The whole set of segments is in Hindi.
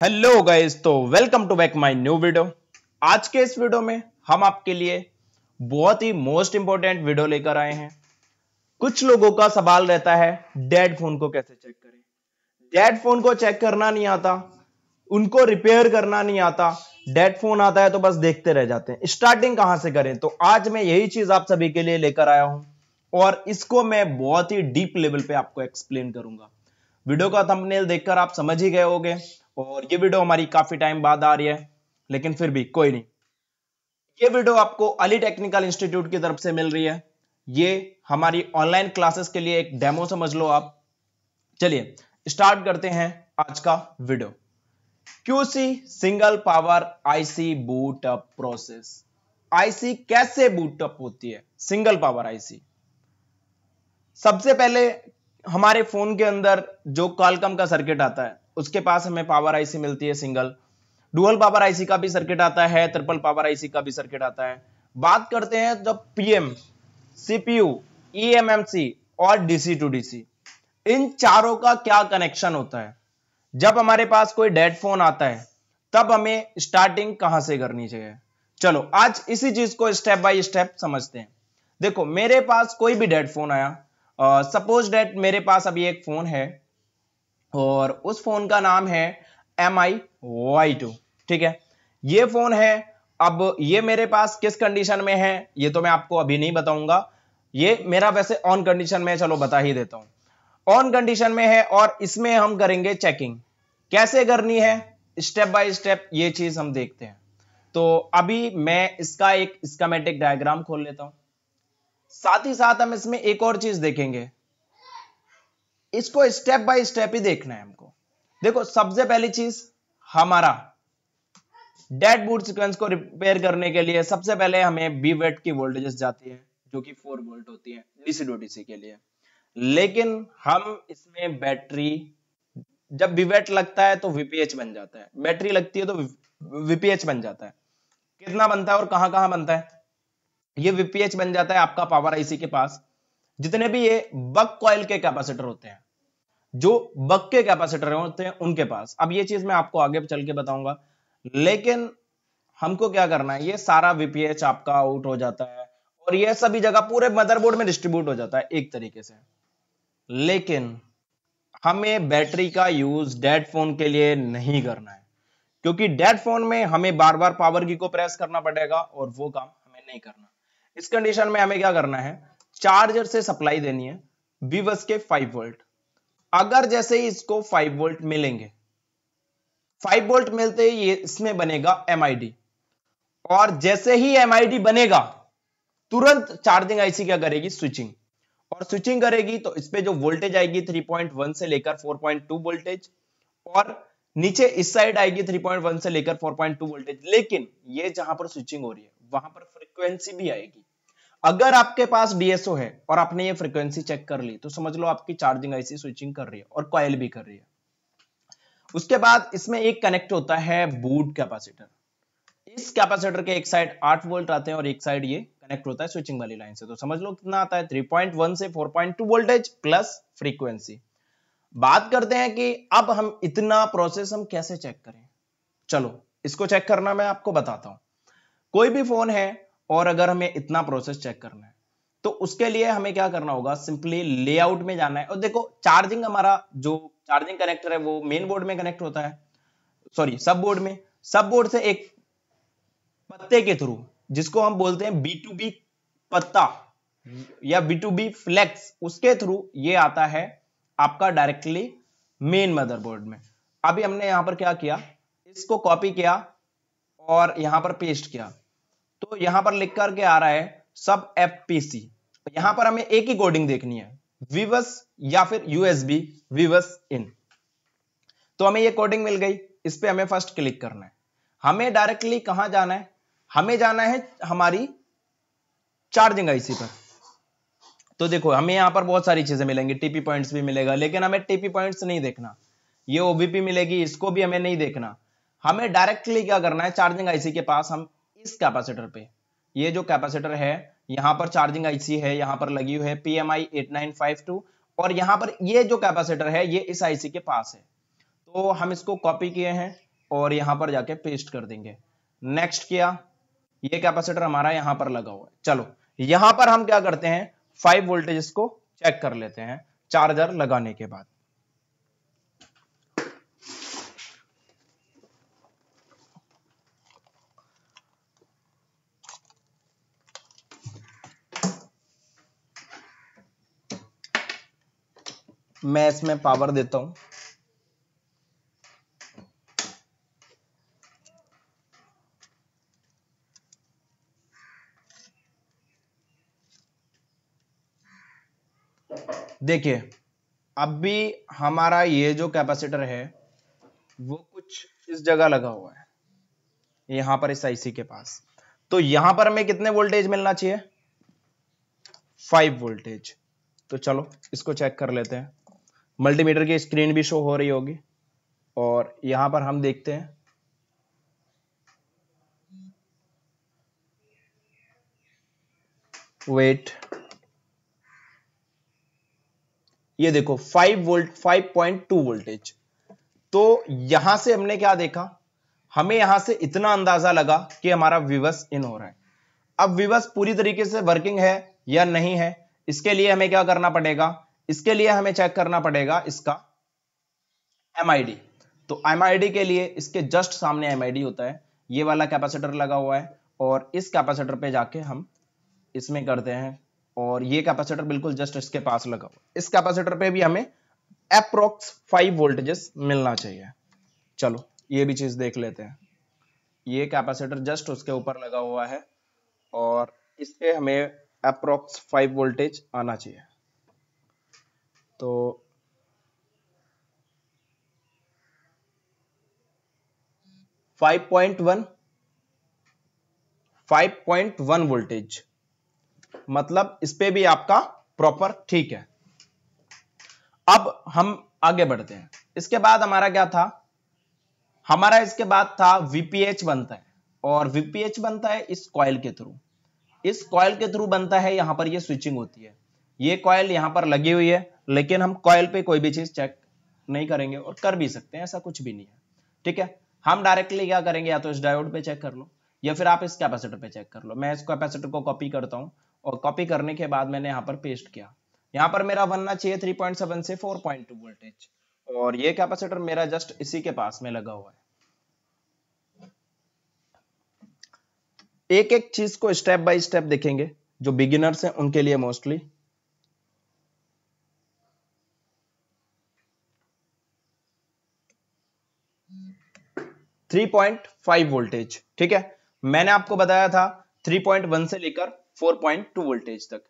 हेलो गाइस, तो welcome to back my new video. आज के इस वीडियो में हम आपके लिए बहुत ही मोस्ट इंपॉर्टेंट वीडियो लेकर आए हैं। कुछ लोगों का सवाल रहता है डेड फोन को कैसे चेक करें। डेड फोन को चेक करना नहीं आता, उनको रिपेयर करना नहीं आता, डेड फोन आता है तो बस देखते रह जाते हैं। स्टार्टिंग कहां से करें, तो आज मैं यही चीज आप सभी के लिए लेकर आया हूं और इसको मैं बहुत ही डीप लेवल पे आपको एक्सप्लेन करूंगा। वीडियो का थंबनेल देखकर आप समझ ही गए होंगे और ये वीडियो हमारी काफी टाइम बाद आ रही है, लेकिन फिर भी कोई नहीं। ये वीडियो आपको अली टेक्निकल इंस्टीट्यूट की तरफ से मिल रही है। ये हमारी ऑनलाइन क्लासेस के लिए एक डेमो समझ लो आप। चलिए स्टार्ट करते हैं आज का video. QC single power IC boot up process. IC कैसे बूटअप होती है, सिंगल पावर आईसी। सबसे पहले हमारे फोन के अंदर जो क्वालकॉम का सर्किट आता है उसके पास हमें पावर आईसी मिलती है सिंगल। डुअल पावर आईसी का भी सर्किट आता है, ट्रिपल पावर आईसी का भी सर्किट आता है। बात करते हैं जब पीएम, सीपीयू, ईएमएमसी और डीसी टू डीसी, इन चारों का क्या कनेक्शन होता है। जब हमारे पास कोई डेड फोन आता है तब हमें स्टार्टिंग कहां से करनी चाहिए। चलो आज इसी चीज को स्टेप बाय स्टेप समझते हैं। देखो मेरे पास कोई भी डेड फोन आया, सपोज डेट मेरे पास अभी एक फोन है और उस फोन का नाम है MI Y2। ठीक है, ये फोन है। अब ये मेरे पास किस कंडीशन में है ये तो मैं आपको अभी नहीं बताऊंगा। ये मेरा वैसे ऑन कंडीशन में है, चलो बता ही देता हूं। ऑन कंडीशन में है और इसमें हम करेंगे चेकिंग। कैसे करनी है, स्टेप बाय स्टेप ये चीज हम देखते हैं। तो अभी मैं इसका एक स्कीमेटिक डायग्राम खोल लेता हूं। साथ ही साथ हम इसमें एक और चीज देखेंगे, इसको स्टेप बाय स्टेप ही देखना है हमको। देखो सबसे पहली चीज, हमारा डेड बूट सीक्वेंस को रिपेयर करने के लिए सबसे पहले हमें बीवेट की वोल्टेजेस जाती है जो कि 4 वोल्ट होती है डीसी टू डीसी के लिए। लेकिन हम इसमें बैटरी, जब बीवेट लगता है तो वीपीएच बन जाता है, बैटरी लगती है तो वीपीएच बन जाता है। कितना बनता है और कहां कहां बनता है, ये वीपीएच बन जाता है आपका पावर आईसी के पास। जितने भी ये बक कॉइल के कैपेसिटर होते हैं, जो बक के कैपेसिटर होते हैं उनके पास। अब ये चीज मैं आपको आगे चल के बताऊंगा, लेकिन हमको क्या करना है, ये सारा वीपीएच आपका आउट हो जाता है और ये सभी जगह पूरे मदरबोर्ड में डिस्ट्रीब्यूट हो जाता है एक तरीके से। लेकिन हमें बैटरी का यूज डेड फोन के लिए नहीं करना है, क्योंकि डेड फोन में हमें बार बार पावर की को प्रेस करना पड़ेगा और वो काम हमें नहीं करना। इस कंडीशन में हमें क्या करना है, चार्जर से सप्लाई देनी है बीवस के 5 वोल्ट। अगर जैसे ही इसको 5 वोल्ट मिलेंगे, 5 वोल्ट मिलते ही ये इसमें बनेगा एमआईडी, और जैसे ही एमआईडी बनेगा तुरंत चार्जिंग आईसी क्या करेगी, स्विचिंग। और स्विचिंग करेगी तो इस पे जो वोल्टेज आएगी 3.1 से लेकर 4.2 वोल्टेज, और नीचे इस साइड आएगी 3.1 से लेकर 4.2 वोल्टेज। लेकिन ये जहां पर स्विचिंग हो रही है वहां पर फ्रीक्वेंसी भी आएगी। अगर आपके पास डीएसओ है और आपने ये फ्रीक्वेंसी चेक कर ली तो समझ लो आपकी चार्जिंग आईसी स्विचिंग कर रही है और कॉइल भी कर रही है। उसके बाद इसमें एक कनेक्ट होता है बूट कैपेसिटर। इस कैपेसिटर के एक साइड 8 वोल्ट आते हैं और एक साइड ये कनेक्ट होता है स्विचिंग वाली लाइन से। तो समझ लो कितना आता है, 3.1 से 4.2 वोल्टेज प्लस फ्रीक्वेंसी। बात करते हैं कि अब हम इतना प्रोसेस हम कैसे चेक करें। चलो इसको चेक करना मैं आपको बताता हूं। कोई भी फोन है और अगर हमें इतना प्रोसेस चेक करना है तो उसके लिए हमें क्या करना होगा, सिंपली लेआउट में जाना है। और देखो चार्जिंग, हमारा जो चार्जिंग कनेक्टर है वो मेन बोर्ड में कनेक्ट होता है, सॉरी सब बोर्ड में। सब बोर्ड से एक पत्ते के थ्रू, जिसको हम बोलते हैं B2B पत्ता या B2B फ्लेक्स, उसके थ्रू ये आता है आपका डायरेक्टली मेन मदरबोर्ड में। अभी हमने यहां पर क्या किया, इसको कॉपी किया और यहां पर पेस्ट किया, तो यहां पर लिख करके आ रहा है सब FPC। यहां पर हमें एक ही कोडिंग देखनी है, विवस या फिर USB विवस इन। तो हमें ये कोडिंग मिल गई, इस पे हमें फर्स्ट क्लिक करना है। हमें डायरेक्टली कहां जाना है, हमें जाना है हमारी चार्जिंग आईसी पर। तो देखो हमें यहां पर बहुत सारी चीजें मिलेंगी, टीपी पॉइंट्स भी मिलेगा, लेकिन हमें टीपी पॉइंट्स नहीं देखना। ये ओबीपी मिलेगी, इसको भी हमें नहीं देखना। हमें डायरेक्टली क्या करना है, चार्जिंग आईसी के पास हम इस कैपेसिटर पे, ये जो कैपेसिटर है यहां पर चार्जिंग आईसी है, यहां पर लगी हुई है PMI 8952, और यहां पर ये जो कैपेसिटर है ये इस आईसी के पास है। तो हम इसको कॉपी किए हैं, और यहां पर जाके पेस्ट कर देंगे। नेक्स्ट किया, ये कैपेसिटर हमारा यहां पर लगा हुआ है। चलो यहां पर हम क्या करते हैं, 5 वोल्टेज को चेक कर लेते हैं चार्जर लगाने के बाद। मैं इसमें पावर देता हूं। देखिए अब भी हमारा ये जो कैपेसिटर है वो कुछ इस जगह लगा हुआ है, यहां पर इस आईसी के पास। तो यहां पर हमें कितने वोल्टेज मिलना चाहिए, 5 वोल्टेज। तो चलो इसको चेक कर लेते हैं। मल्टीमीटर की स्क्रीन भी शो हो रही होगी और यहां पर हम देखते हैं। वेट, ये देखो 5 वोल्ट, 5.2 वोल्टेज। तो यहां से हमने क्या देखा, हमें यहां से इतना अंदाजा लगा कि हमारा विवस इन हो रहा है। अब विवस पूरी तरीके से वर्किंग है या नहीं है, इसके लिए हमें क्या करना पड़ेगा, इसके लिए हमें चेक करना पड़ेगा इसका एमआईडी। तो एमआईडी के लिए इसके जस्ट सामने एमआईडी होता है, ये वाला कैपेसिटर लगा हुआ है और इस कैपेसिटर पे जाके हम इसमें करते हैं और ये कैपेसिटर बिल्कुल जस्ट इसके पास लगा हुआ है। इस कैपेसिटर पे भी हमें अप्रोक्स 5 वोल्टेजेस मिलना चाहिए। चलो ये भी चीज देख लेते हैं। ये कैपेसिटर जस्ट उसके ऊपर लगा हुआ है और इस पे हमें अप्रोक्स 5 वोल्टेज आना चाहिए। तो 5.1 वोल्टेज, मतलब इस पे भी आपका प्रॉपर ठीक है। अब हम आगे बढ़ते हैं। इसके बाद हमारा क्या था, हमारा इसके बाद था वीपीएच बनता है और वीपीएच बनता है इस कॉइल के थ्रू। इस कॉइल के थ्रू बनता है, यहां पर ये स्विचिंग होती है। ये कॉइल यहां पर लगी हुई है, लेकिन हम कॉइल पे कोई भी चीज चेक नहीं करेंगे और कर भी सकते हैं, ऐसा कुछ भी नहीं है। ठीक है, हम डायरेक्टली क्या करेंगे, या तो इस डायोड पे चेक कर लो या फिर आप इस कैपेसिटर पे चेक कर लो। मैं इस कैपेसिटर को कॉपी करता हूं और कॉपी करने के बाद मैंने यहां पर पेस्ट किया। यहां पर मेरा बनना चाहिए 3.7 से 4.2 वोल्टेज और ये कैपेसिटर मेरा जस्ट इसी के पास में लगा हुआ है। एक एक चीज को स्टेप बाय स्टेप देखेंगे, जो बिगिनर्स हैं उनके लिए मोस्टली। थ्री 3.5 वोल्टेज, ठीक है। मैंने आपको बताया था 3.1 से लेकर 4.2 वोल्टेज तक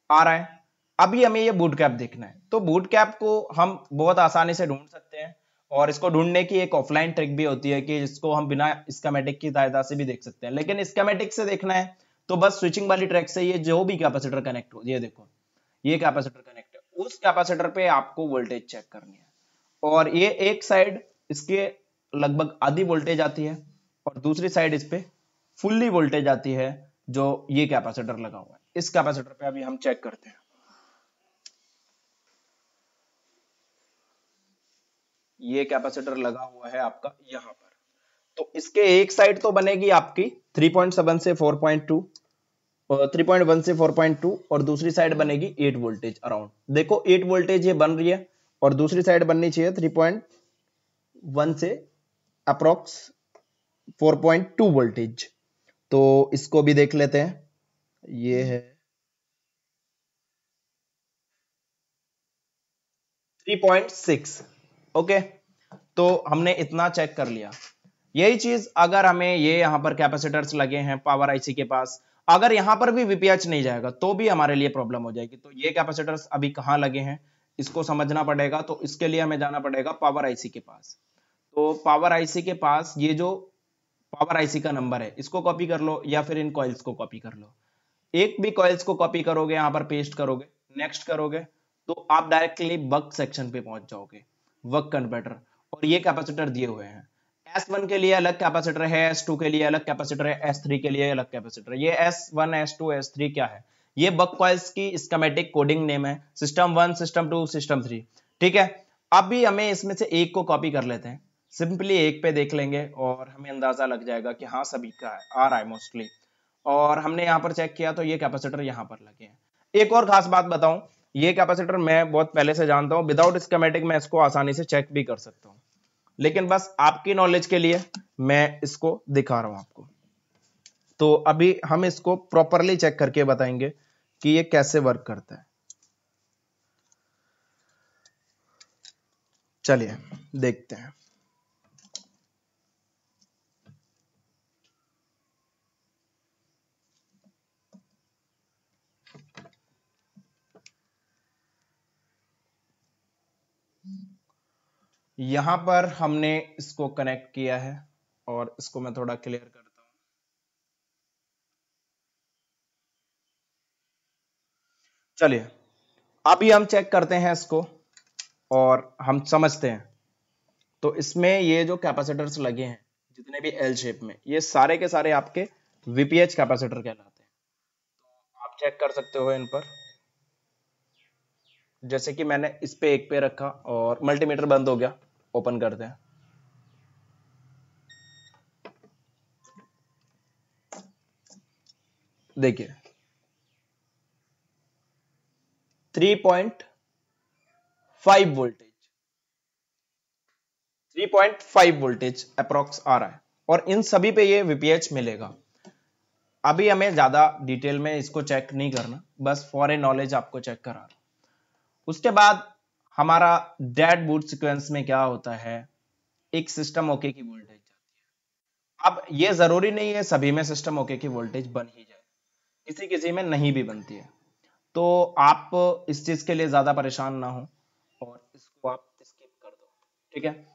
आ रहा है। अभी हमें ये बूट कैप देखना है, तो बूट कैप को हम बहुत आसानी से ढूंढ सकते हैं और इसको ढूंढने की एक ऑफलाइन ट्रिक भी होती है कि इसको हम बिना स्कीमेटिक की सहायता से भी देख सकते हैं। लेकिन स्कीमेटिक से देखना है तो बस स्विचिंग वाली ट्रैक से ये जो भी कैपेसिटर कनेक्ट हो, ये देखो ये कैपेसिटर कनेक्ट है, उस कैपेसिटर पे आपको वोल्टेज चेक करनी है। और ये एक साइड इसके लगभग आधी वोल्टेज आती है और दूसरी साइड इस पे फुल्ली वोल्टेज आती है, जो ये कैपेसिटर लगा हुआ है। इस कैपेसिटर पे अभी हम चेक करते हैं। ये कैपेसिटर लगा हुआ है आपका यहां पर, तो इसके एक साइड तो बनेगी आपकी 3.7 से 4.2 और 3.1 से 4.2 और दूसरी साइड बनेगी 8 वोल्टेज अराउंड। देखो 8 वोल्टेज ये बन रही है और दूसरी साइड बननी चाहिए 3.1 से अप्रोक्स 4.2 वोल्टेज। तो इसको भी देख लेते हैं। ये है 3.6, ओके। तो हमने इतना चेक कर लिया। यही चीज अगर हमें ये यहां पर कैपेसिटर्स लगे हैं पावर आईसी के पास, अगर यहां पर भी वीपीएच नहीं जाएगा तो भी हमारे लिए प्रॉब्लम हो जाएगी। तो ये कैपेसिटर्स अभी कहां लगे हैं इसको समझना पड़ेगा। तो इसके लिए हमें जाना पड़ेगा पावर आईसी के पास। तो पावर आईसी के पास ये जो पावर आईसी का नंबर है इसको कॉपी कर लो या फिर इन कॉइल्स को कॉपी कर लो। एक भी कॉइल्स को कॉपी करोगे, यहां पर पेस्ट करोगे, नेक्स्ट करोगे, तो आप डायरेक्टली बक सेक्शन पे पहुंच जाओगे, बक कन्वर्टर। और ये कैपेसिटर दिए हुए हैं, S1 के लिए अलग कैपेसिटर है, S2 के लिए अलग कैपेसिटर है, S3 के लिए अलग कैपेसिटर है। ये S1 S2 S3 क्या है, ये बक कॉइल्स की स्कीमेटिक कोडिंग नेम है, सिस्टम 1 सिस्टम 2 सिस्टम 3, ठीक है। अभी हमें इसमें से एक को कॉपी कर लेते हैं, सिंपली एक पे देख लेंगे और हमें अंदाजा लग जाएगा कि हाँ सभी का आ रहा है मोस्टली। और हमने यहाँ पर चेक किया तो ये कैपेसिटर यहाँ पर लगे हैं। एक और खास बात बताऊं, ये कैपेसिटर मैं बहुत पहले से जानता हूं, विदाउट स्कीमेटिक मैं इसको आसानी से चेक भी कर सकता हूं, लेकिन बस आपकी नॉलेज के लिए मैं इसको दिखा रहा हूं आपको। तो अभी हम इसको प्रॉपरली चेक करके बताएंगे कि ये कैसे वर्क करता है। चलिए देखते हैं। यहां पर हमने इसको कनेक्ट किया है और इसको मैं थोड़ा क्लियर करता हूं। चलिए अभी हम चेक करते हैं इसको और हम समझते हैं। तो इसमें ये जो कैपेसिटर्स लगे हैं जितने भी एल शेप में, ये सारे के सारे आपके वीपीएच कैपेसिटर कहलाते हैं। तो आप चेक कर सकते हो इन पर, जैसे कि मैंने इस पे एक पे रखा और मल्टीमीटर बंद हो गया। ओपन करते हैं। देखिए 3.5 वोल्टेज, 3.5 वोल्टेज अप्रोक्स आ रहा है और इन सभी पे ये वीपीएच मिलेगा। अभी हमें ज्यादा डिटेल में इसको चेक नहीं करना, बस फॉर ए नॉलेज आपको चेक करा रहा हूं। उसके बाद हमारा डेड बूट सीक्वेंस में क्या होता है, एक सिस्टम ओके की वोल्टेज जाती है। अब ये जरूरी नहीं है सभी में सिस्टम ओके की वोल्टेज बन ही जाए, किसी किसी में नहीं भी बनती है। तो आप इस चीज के लिए ज्यादा परेशान ना हो और इसको आप स्किप कर दो, ठीक है।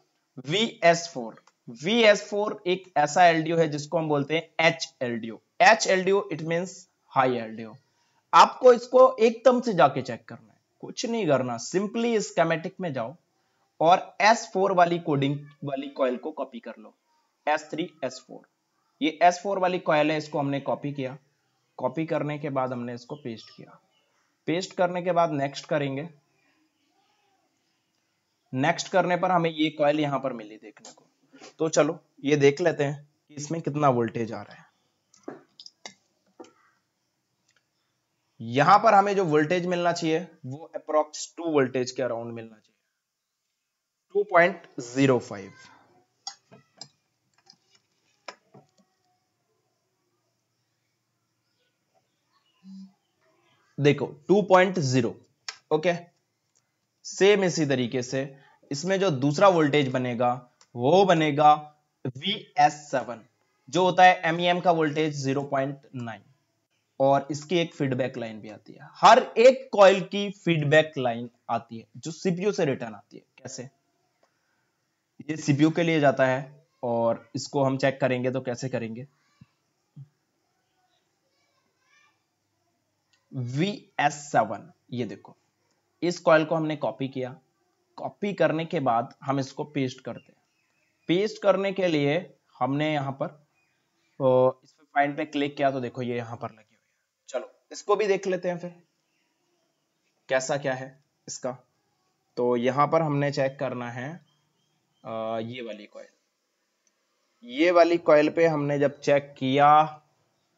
VS4, VS4 एक ऐसा एलडीओ है जिसको हम बोलते हैं H LDO. H LDO it means high LDO. आपको इसको एकदम से जाके चेक करना है, कुछ नहीं करना, सिंपली स्कीमेटिक में जाओ और S4 वाली कोडिंग वाली कॉइल को कॉपी कर लो। S3 S4, ये S4 वाली कॉइल है, इसको हमने कॉपी किया। कॉपी करने के बाद हमने इसको पेस्ट किया। पेस्ट करने के बाद नेक्स्ट करेंगे। नेक्स्ट करने पर हमें ये कॉइल यहां पर मिली देखने को। तो चलो ये देख लेते हैं कि इसमें कितना वोल्टेज आ रहा है। यहां पर हमें जो वोल्टेज मिलना चाहिए वो अप्रोक्स 2 वोल्टेज के अराउंड मिलना चाहिए, 2.05। देखो 2.0, ओके। सेम इसी तरीके से इसमें जो दूसरा वोल्टेज बनेगा वो बनेगा VS7, जो होता है MEM का वोल्टेज 0.9। और इसकी एक फीडबैक लाइन भी आती है। हर एक कॉइल की फीडबैक लाइन आती है जो सीपीयू से रिटर्न आती है। कैसे? ये सीपीयू के लिए जाता है और इसको हम चेक करेंगे तो कैसे करेंगे। VS7, ये देखो इस कॉइल को हमने कॉपी किया। कॉपी करने के बाद हम इसको पेस्ट करते हैं। पेस्ट करने के लिए हमने यहां पर इस पे फाइंड पे क्लिक किया तो देखो ये यहां पर लगी हुई है। चलो इसको भी देख लेते हैं फिर कैसा क्या है इसका। तो यहां पर हमने चेक करना है ये वाली कॉइल। ये वाली कॉइल पे हमने जब चेक किया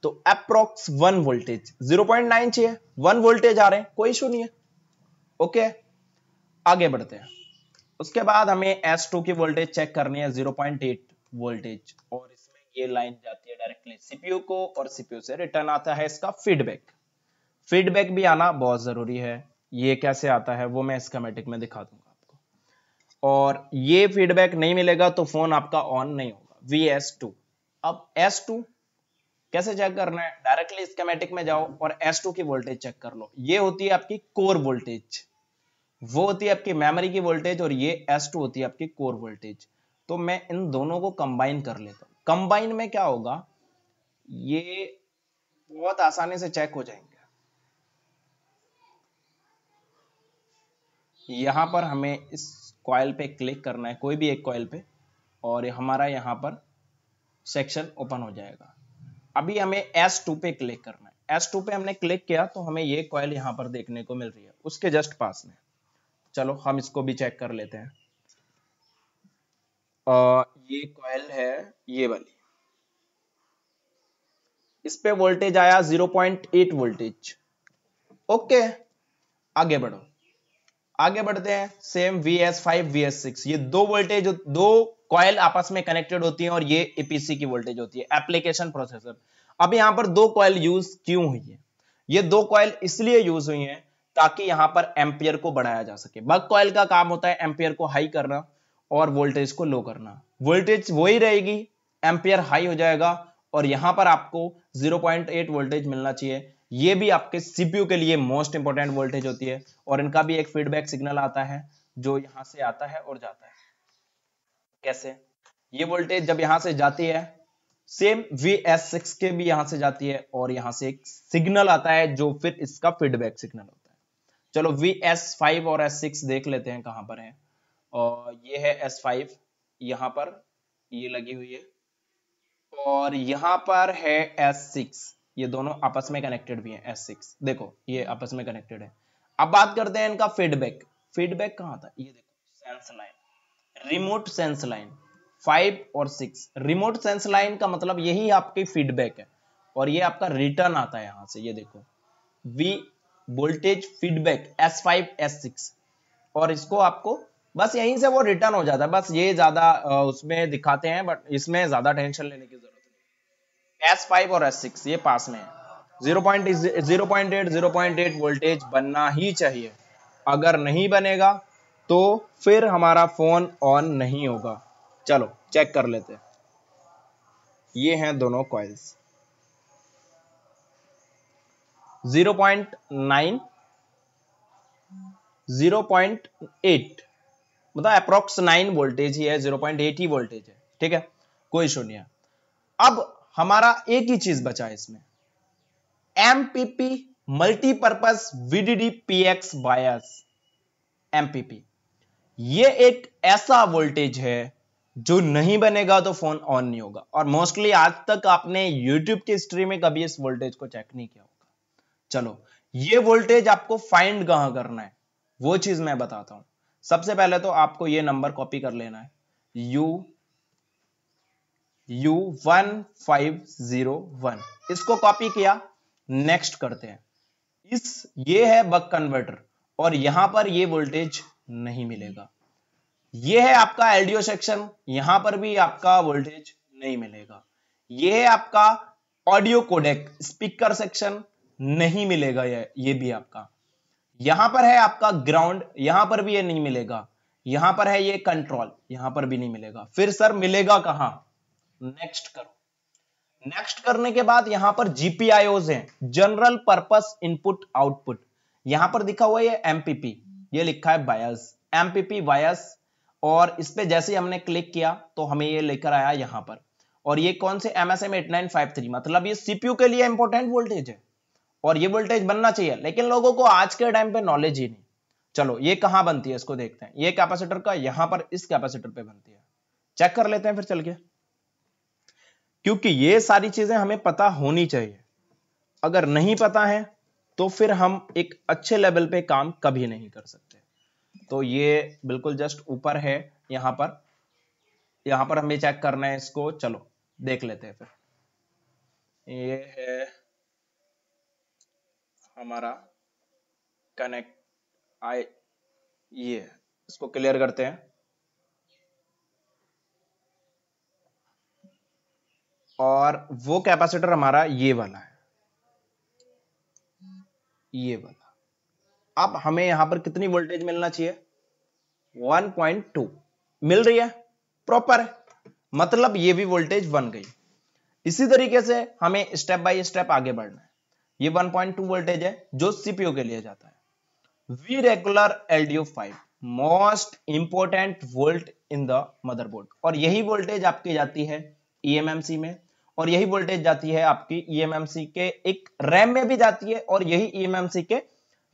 तो अप्रोक्स 1 वोल्टेज, 0.9 चाहिए, 1 वोल्टेज आ रहे हैं, कोई इशू नहीं है। ओके आगे बढ़ते हैं। उसके बाद हमें S2 की वोल्टेज चेक करनी है, 0.8 वोल्टेज, और इसमें ये लाइन जाती है डायरेक्टली सीपीयू को और सीपीयू से रिटर्न आता है इसका फीडबैक। फीडबैक भी आना बहुत जरूरी है। ये कैसे आता है वो मैं स्कीमेटिक में दिखा दूंगा आपको। और ये फीडबैक नहीं मिलेगा तो फोन आपका ऑन नहीं होगा। VS2। अब S2 कैसे चेक करना है, डायरेक्टली स्कीमेटिक में जाओ और S2 की वोल्टेज चेक कर लो। ये होती है आपकी कोर वोल्टेज, वो होती है आपकी मेमोरी की वोल्टेज, और ये S2 होती है आपकी कोर वोल्टेज। तो मैं इन दोनों को कंबाइन कर लेता हूं। कंबाइन में क्या होगा, ये बहुत आसानी से चेक हो जाएंगे। यहां पर हमें इस कॉइल पे क्लिक करना है, कोई भी एक कॉइल पे, और हमारा यहां पर सेक्शन ओपन हो जाएगा। अभी हमें S2 पे क्लिक करना है। S2 पे हमने क्लिक किया तो हमें ये कॉइल यहां पर देखने को मिल रही है उसके जस्ट पास में। चलो हम इसको भी चेक कर लेते हैं। ये कॉइल है ये वाली, इस पे वोल्टेज आया 0.8 वोल्टेज। ओके, आगे बढ़ो, आगे बढ़ते हैं। सेम VS5 VS6, ये दो वोल्टेज, दो कॉइल आपस में कनेक्टेड होती हैं और ये EPC की वोल्टेज होती है, एप्लीकेशन प्रोसेसर। अब यहां पर दो कॉइल यूज क्यों हुई है? ये दो कॉइल इसलिए यूज हुई हैं ताकि यहां पर एम्पियर को बढ़ाया जा सके। बक कॉइल का काम होता है एम्पियर को हाई करना और वोल्टेज को लो करना। वोल्टेज वही रहेगी, एम्पियर हाई हो जाएगा और यहां पर आपको 0.8 वोल्टेज मिलना चाहिए। ये भी आपके सीपीयू के लिए मोस्ट इंपॉर्टेंट वोल्टेज होती है और इनका भी एक फीडबैक सिग्नल आता है जो यहां से आता है और जाता है। कैसे? ये वोल्टेज जब यहां से जाती है, सेम VS6 के भी यहां से जाती है और यहां से एक सिग्नल आता है जो फिर इसका फीडबैक सिग्नल होता है। चलो VS5 और S6 देख लेते हैं कहां पर है। और ये है S5, यहां पर ये लगी हुई है और यहां पर है S6, ये दोनों आपस में कनेक्टेड भी हैं। S6 देखो ये आपस में कनेक्टेड है। अब बात करते हैं इनका फीडबैक। फीडबैक कहां था? ये देखो, sense line, remote sense line. 5 और 6 रिमोट सेंस लाइन का मतलब यही आपकी फीडबैक है और ये आपका रिटर्न आता है यहां से। ये देखो V voltage feedback S5 S6, और इसको आपको बस यहीं से वो रिटर्न हो जाता है। बस ये ज्यादा उसमें दिखाते हैं, बट इसमें ज्यादा टेंशन लेने की जरूरत नहीं। S5 और S6 ये पास में है। 0.8 वोल्टेज बनना ही चाहिए। अगर नहीं बनेगा तो फिर हमारा फोन ऑन नहीं होगा। चलो चेक कर लेते हैं। ये हैं दोनों कॉइल्स, 0.9 0.8, मतलब अप्रोक्स 9 वोल्टेज ही है, 0.8 ही वोल्टेज है। ठीक है, कोई इशू नहीं है। अब हमारा एक ही चीज बचा है इसमें, MPP मल्टीपर्पज VDD PX बायस। MPP ये एक ऐसा वोल्टेज है जो नहीं बनेगा तो फोन ऑन नहीं होगा। और मोस्टली आज तक आपने YouTube की हिस्ट्री में कभी इस वोल्टेज को चेक नहीं किया होगा। चलो ये वोल्टेज आपको फाइंड कहां करना है वो चीज मैं बताता हूं। सबसे पहले तो आपको ये नंबर कॉपी कर लेना है, U1501। इसको कॉपी किया, नेक्स्ट करते हैं। ये है बक कन्वर्टर और यहां पर ये वोल्टेज नहीं मिलेगा। ये है आपका LDO सेक्शन, यहां पर भी आपका वोल्टेज नहीं मिलेगा। ये है आपका ऑडियो कोडेक स्पीकर सेक्शन, नहीं मिलेगा ये भी आपका। यहां पर है आपका ग्राउंड, यहां पर भी ये नहीं मिलेगा। यहां पर है ये कंट्रोल, यहां पर भी नहीं मिलेगा। फिर सर मिलेगा कहां? नेक्स्ट करो। नेक्स्ट करने के बाद यहां पर GPIOs हैं, जनरल पर्पस इनपुट आउटपुट। यहां पर दिखा हुआ है MPP, ये लिखा है बायस, MPP बायस। और इस पे जैसे ही हमने क्लिक किया तो हमें ये लेकर आया यहां पर। और ये कौन से MSM 8953, मतलब ये CPU के लिए इंपॉर्टेंट वोल्टेज है और ये वोल्टेज बनना चाहिए, लेकिन लोगों को आज के टाइम पे नॉलेज ही नहीं। चलो ये कहां बनती है इसको देखते हैं। ये कैपेसिटर का यहां पर इस कैपेसिटर पे बनती है, चेक कर लेते हैं फिर चल के, क्योंकि ये सारी चीजें हमें पता होनी चाहिए। अगर नहीं पता है तो फिर हम एक अच्छे लेवल पे काम कभी नहीं कर सकते। तो ये बिल्कुल जस्ट ऊपर है, यहां पर हमें चेक करना है इसको। चलो देख लेते हैं फिर। ये है हमारा कनेक्ट ये इसको क्लियर करते हैं। और वो कैपेसिटर हमारा ये वाला है, ये वाला। अब हमें यहां पर कितनी वोल्टेज मिलना चाहिए? 1.2 मिल रही है, प्रॉपर है, मतलब ये भी वोल्टेज बन गई। इसी तरीके से हमें स्टेप बाय स्टेप आगे बढ़ना है। ये 1.2 वोल्टेज है जो CPU के लिए जाता है। V regular LDO5 most important volt in the motherboard, और यही वोल्टेज आपकी जाती है eMMC में, और यही वोल्टेज जाती है आपकी eMMC के एक रैम में भी जाती है, और यही eMMC के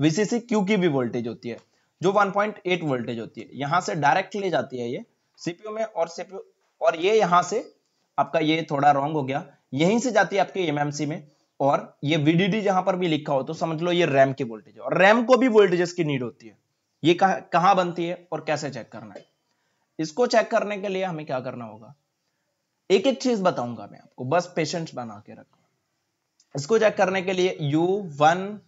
VCC-Q की भी वोल्टेज होती है जो 1.8 वोल्टेज होती है। यहां से डायरेक्टली जाती है ये CPU में, और CPU, और ये यहां से आपका, ये थोड़ा रॉन्ग हो गया, यहीं से जाती है आपके eMMC में। और ये VDD जहां पर भी लिखा हो तो समझ लो ये रैम की वोल्टेज है, और रैम को भी वोल्टेजेस की नीड होती है। ये कहां बनती है और कैसे चेक करना है? इसको चेक करने के लिए हमें क्या करना होगा, एक एक चीज बताऊंगा मैं आपको, बस पेशेंस बना के रखो। इसको चेक करने के लिए U150,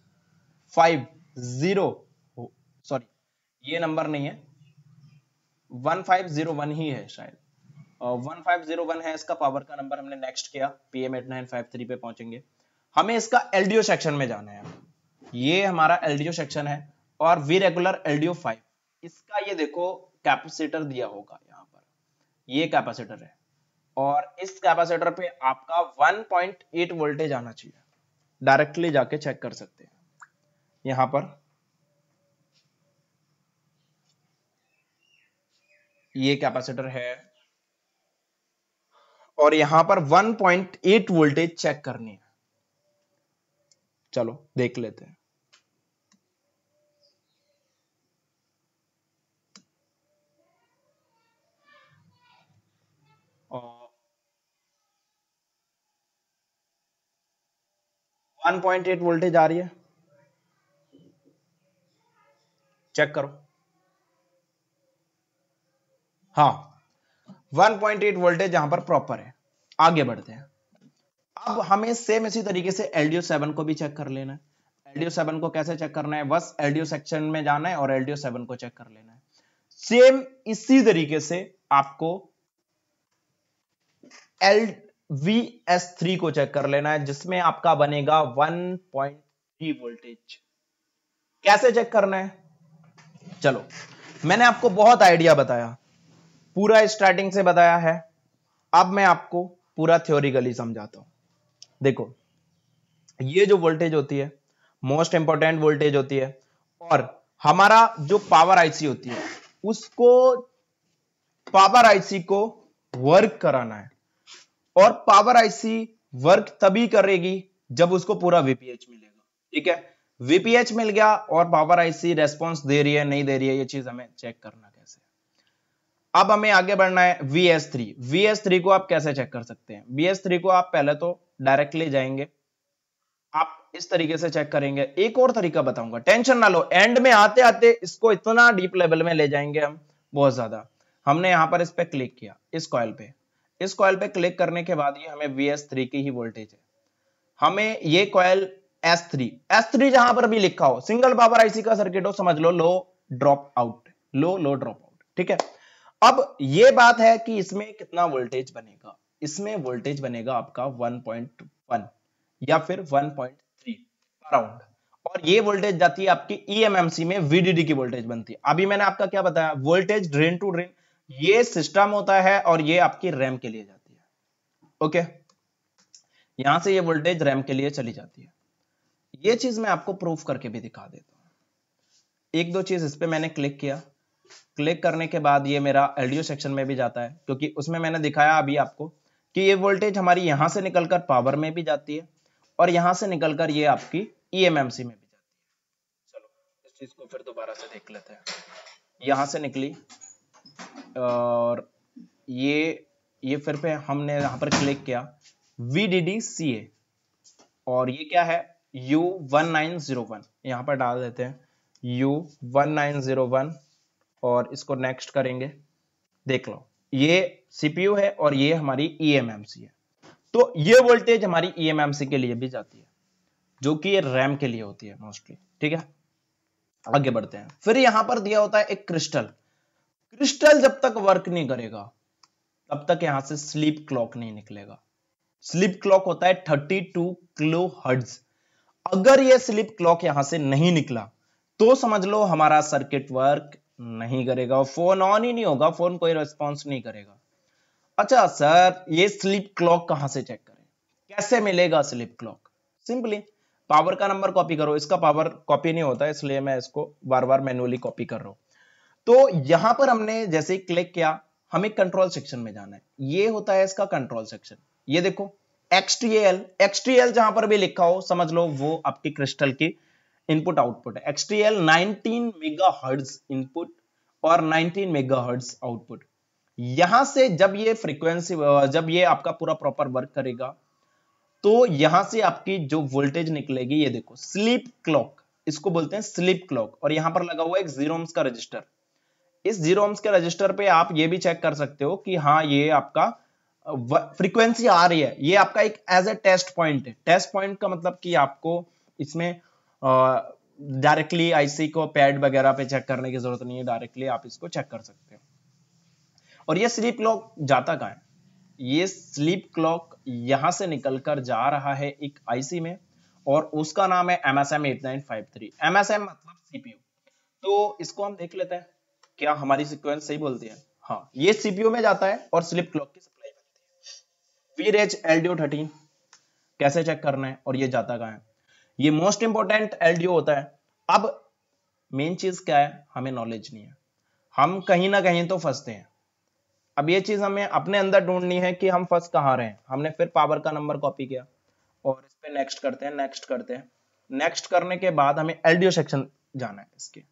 सॉरी ये नंबर नहीं है, 1501 ही है शायद, 1501 है इसका पावर का नंबर। हमने नेक्स्ट किया, PM8953 पे पहुंचेंगे। हमें इसका LDO सेक्शन में जाना है। ये हमारा LDO सेक्शन है और वी रेगुलर LDO 5। इसका ये देखो कैपेसिटर दिया होगा यहाँ पर, ये कैपेसिटर है और इस कैपेसिटर पे आपका 1.8 वोल्टेज आना चाहिए। डायरेक्टली जाके चेक कर सकते हैं, यहां पर ये कैपेसिटर है और यहां पर 1.8 वोल्टेज चेक करनी है। चलो देख लेते हैं। और 1.8 वोल्टेज आ रही है, चेक करो। हाँ 1.8 वोल्टेज यहां पर प्रॉपर है। आगे बढ़ते हैं। अब हमें सेम इसी तरीके से LDO 7 को भी चेक कर लेना है। LDO 7 को कैसे चेक करना है, बस LDO सेक्शन में जाना है और LDO 7 को चेक कर लेना है। सेम इसी तरीके से आपको LVS3 को चेक कर लेना है, जिसमें आपका बनेगा 1.3 वोल्टेज। कैसे चेक करना है, चलो मैंने आपको बहुत आइडिया बताया, पूरा स्टार्टिंग से बताया है। अब मैं आपको पूरा थ्योरिकली समझाता हूं। देखो ये जो वोल्टेज होती है मोस्ट इंपॉर्टेंट वोल्टेज होती है, और हमारा जो पावर आईसी होती है उसको, पावर आईसी को वर्क कराना है, और पावर आईसी वर्क तभी करेगी जब उसको पूरा वीपीएच मिलेगा। ठीक है, वीपीएच मिल गया और पावर आईसी रेस्पॉन्स दे रही है नहीं दे रही है, ये चीज हमें चेक करना कैसे। अब हमें आगे बढ़ना है VS3। VS3 को आप कैसे चेक कर सकते हैं, VS3 को आप पहले तो डायरेक्टली जाएंगे, आप इस तरीके से चेक करेंगे। एक और तरीका बताऊंगा, टेंशन ना लो, एंड में आते आते इसको इतना डीप लेवल में ले जाएंगे हम, बहुत ज्यादा। हमने यहां पर इस पे क्लिक किया, इस कॉइल पे, इस कॉइल पे क्लिक करने के बाद ये हमें VS3 की ही वोल्टेज है। हमें ये कॉइल S3 जहां पर भी लिखा हो, सिंगल पावर आईसी का सर्किट हो, समझ लो लो ड्रॉप आउट, लो ड्रॉप आउट। ठीक है, अब ये बात है कि इसमें कितना वोल्टेज बनेगा, इसमें वोल्टेज बनेगा आपका 1.1 या फिर 1.3 अराउंड, और ये वोल्टेज जाती है आपकी ईएमएमसी में, VDD की वोल्टेज बनती है। अभी मैंने आपका क्या बताया, वोल्टेज ड्रेन टू ड्रेन, ये सिस्टम होता है और ये आपकी रैम के लिए जाती है। ओके, यहां से ये वोल्टेज रैम के लिए चली जाती है। ये चीज मैं आपको प्रूफ करके भी दिखा देता हूं। एक दो चीज इस पे मैंने क्लिक किया, क्लिक करने के बाद ये मेरा LDO सेक्शन में भी जाता है, क्योंकि उसमें मैंने दिखाया अभी आपको कि ये वोल्टेज हमारी यहां से निकलकर पावर में भी जाती है और यहां से निकलकर ये आपकी ईएमएमसी में भी जाती है। चलो इस चीज को फिर दोबारा से देख लेते हैं। यहां से निकली और ये फिर पे हमने यहां पर क्लिक किया VDDCA, और ये क्या है U1901, यहां पर डाल देते हैं U1901 और इसको नेक्स्ट करेंगे। देख लो ये सीपीयू है और ये हमारी ईएमएमसी है, तो ये वोल्टेज हमारी ईएमएमसी के लिए भी जाती है, जो कि ये रैम के लिए होती है मोस्टली। ठीक है, आगे बढ़ते हैं। फिर यहां पर दिया होता है एक क्रिस्टल। क्रिस्टल जब तक वर्क नहीं करेगा तब तक यहां से स्लीप क्लॉक नहीं निकलेगा। स्लीप क्लॉक होता है 32 किलो हर्ट्ज। अगर ये स्लीप क्लॉक यहां से नहीं निकला तो समझ लो हमारा सर्किट वर्क नहीं करेगा, फोन ऑन ही नहीं होगा, फोन कोई रिस्पॉन्स नहीं करेगा। अच्छा सर, ये स्लीप क्लॉक कहां से चेक करें, कैसे मिलेगा स्लीप क्लॉक? सिंपली पावर का नंबर कॉपी करो, इसका पावर कॉपी नहीं होता इसलिए मैं इसको बार बार मैन्युअली कॉपी कर रहा हूं। तो यहां पर हमने जैसे ही क्लिक किया, हमें कंट्रोल सेक्शन में जाना है। ये होता है इसका कंट्रोल सेक्शन। ये देखो XTL जहां पर भी लिखा हो समझ लो वो आपकी क्रिस्टल की इनपुट आउटपुट है। XTL 19 मेगाहर्ट्ज इनपुट और 19 मेगाहर्ट्ज आउटपुट। यहां से जब ये फ्रीक्वेंसी, जब ये आपका पूरा प्रॉपर वर्क करेगा तो यहां से आपकी जो वोल्टेज निकलेगी, ये देखो स्लीप क्लॉक, इसको बोलते हैं स्लीप क्लॉक, और यहां पर लगा हुआ एक 0 ohms का रजिस्टर। इस 0 ohms के रजिस्टर पे आप ये भी चेक कर सकते हो कि हाँ ये आपका फ्रीक्वेंसी आ रही है। ये आपका एक एज ए टेस्ट पॉइंट है। टेस्ट पॉइंट का मतलब कि आपको इसमें डायरेक्टली आईसी को पैड वगैरह पे चेक करने की जरूरत नहीं है, डायरेक्टली आप इसको चेक कर सकते हो। और ये स्लीप क्लॉक जाता कहाँ है? ये स्लीप क्लॉक यहां से निकलकर जा रहा है एक आईसी में, और उसका नाम है MSM 8953। MSM मतलब सीपीयू। तो इसको हम देख लेते हैं, क्या हमारी सीक्वेंस सही बोलती है? हाँ, ये सीपीयू में जाता है और स्लीप क्लॉक की सप्लाई बनती है। VRAGE LDO 13 कैसे चेक करना है और ये जाता कहाँ है? ये मोस्ट इंपोर्टेंट LDO होता है। अब मेन चीज क्या है, हमें नॉलेज नहीं है, हम कहीं ना कहीं तो फंसते हैं। अब ये चीज हमें अपने अंदर ढूंढनी है कि हम फंस कहाँ रहे हैं। हमने फिर पावर का नंबर कॉपी किया और इस पे नेक्स्ट करते हैं, नेक्स्ट करते हैं। नेक्स्ट करने के बाद हमें LDO सेक्शन जाना है इसके।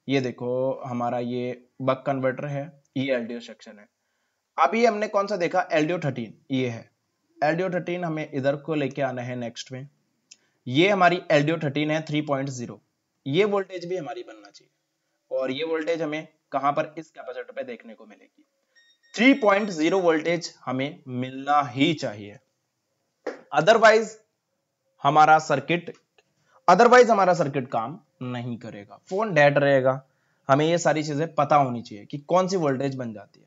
ये देखो हमारा ये बक कन्वर्टर है, ये LDO सेक्शन है। अब ये हमने कौन सा देखा? LDO 13 ये है। LDO 13 हमें इधर को लेके आना है नेक्स्ट में। ये हमारी LDO 13 है 3.0। ये वोल्टेज भी हमारी बनना चाहिए, और ये वोल्टेज हमें कहां पर? इस कैपेसिटर पे देखने को मिलेगी। 3.0 वोल्टेज हमें मिलना ही चाहिए, अदरवाइज हमारा सर्किट काम नहीं करेगा, फोन डेड रहेगा। हमें ये सारी चीजें पता होनी चाहिए कि कौन सी वोल्टेज बन जाती है।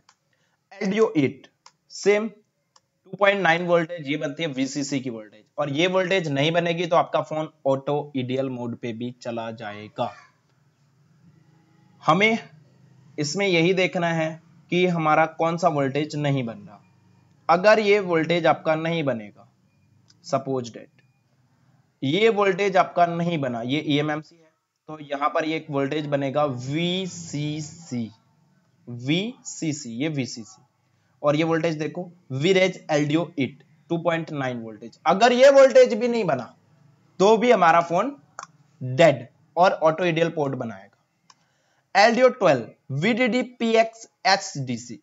LDO 8 सेम 2.9 वोल्टेज, ये बनती है VCC की वोल्टेज, और ये वोल्टेज नहीं बनेगी तो आपका फोन ऑटो IDL मोड पे भी चला जाएगा। हमें इसमें यही देखना है कि हमारा कौन सा वोल्टेज नहीं बन रहा। अगर ये वोल्टेज आपका नहीं बनेगा, सपोज डेट ये वोल्टेज आपका नहीं बना, ये EMMC है, तो यहां पर ये एक वोल्टेज बनेगा VCC, ये VCC। और ये वोल्टेज देखो VRAGE LDO 8 2.9 वोल्टेज। अगर ये वोल्टेज भी नहीं बना तो भी हमारा फोन डेड और ऑटो IDL पोर्ट बनाएगा। LDO 12 VDD PX HDC,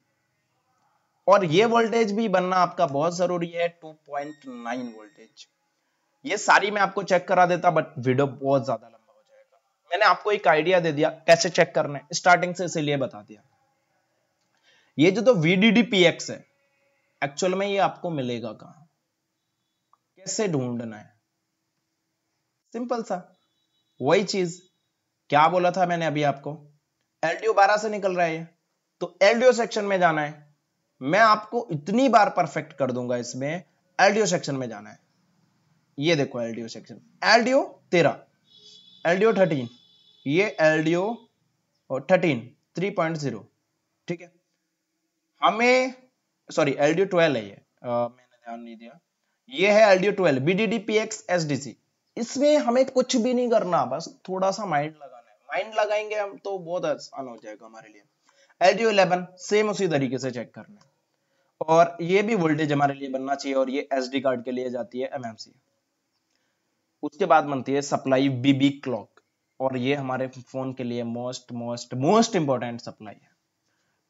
और ये वोल्टेज भी बनना आपका बहुत जरूरी है 2.9 वोल्टेज। ये सारी मैं आपको चेक करा देता, बट वीडियो बहुत ज्यादा लंबा हो जाएगा। मैंने आपको एक आइडिया दे दिया कैसे चेक करना है, स्टार्टिंग से इसीलिए बता दिया। ये जो तो VDD PX है, एक्चुअल में ये आपको मिलेगा कहां, कैसे ढूंढना है? सिंपल सा वही चीज क्या बोला था मैंने अभी आपको, LDO 12 से निकल रहा है तो LDO सेक्शन में जाना है। मैं आपको इतनी बार परफेक्ट कर दूंगा इसमें, LDO सेक्शन में जाना है। ये देखो LDO सेक्शन, LDO 13, LDO 13, ये LDO 13 3.0, ठीक है। हमें सॉरी LDO 12 है ये, मैंने ध्यान नहीं दिया। ये है LDO 12 VDD PX SDC। इसमें हमें कुछ भी नहीं करना, बस थोड़ा सा माइंड लगाना है। माइंड लगाएंगे हम तो बहुत आसान हो जाएगा हमारे लिए। LDO 11 सेम उसी तरीके से चेक करना है, और ये भी वोल्टेज हमारे लिए बनना चाहिए, और ये SD कार्ड के लिए जाती है MMC। उसके बाद बनती है सप्लाई BB क्लॉक, और ये हमारे फोन के लिए मोस्ट इंपॉर्टेंट सप्लाई है,